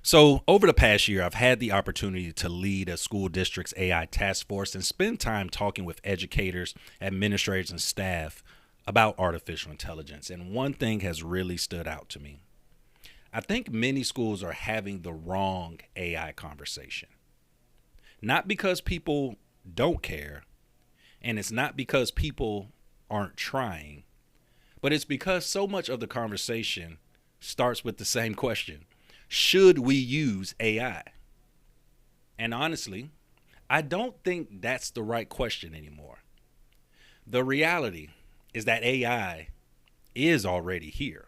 So, over the past year, I've had the opportunity to lead a school district's AI task force and spend time talking with educators, administrators, and staff about artificial intelligence. And one thing has really stood out to me. I think many schools are having the wrong AI conversation. Not because people don't care, and it's not because people aren't trying, but it's because so much of the conversation starts with the same question: should we use AI? And honestly, I don't think that's the right question anymore. The reality is that AI is already here.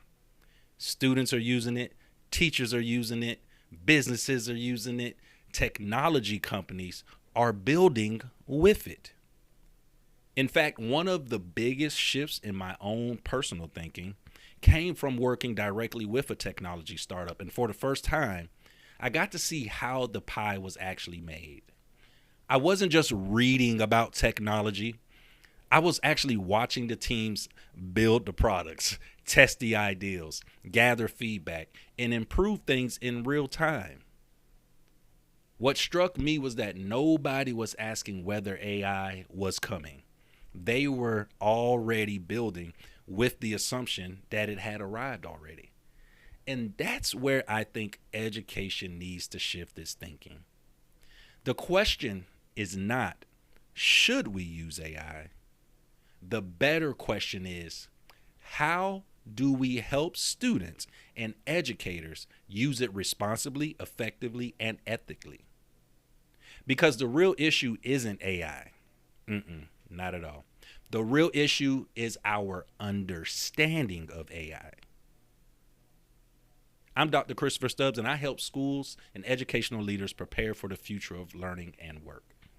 Students are using it, teachers are using it, businesses are using it, technology companies are building with it. In fact, one of the biggest shifts in my own personal thinking came from working directly with a technology startup. And for the first time, I got to see how the pie was actually made. I wasn't just reading about technology, I was actually watching the teams build the products, test the ideals, gather feedback, and improve things in real time. What struck me was that nobody was asking whether AI was coming. They were already building with the assumption that it had arrived already. And that's where I think education needs to shift its thinking. The question is not, should we use AI? The better question is, how do we help students and educators use it responsibly, effectively, and ethically? Because the real issue isn't AI. Not at all. The real issue is our understanding of AI. I'm Dr. Kristofer Stubbs, and I help schools and educational leaders prepare for the future of learning and work.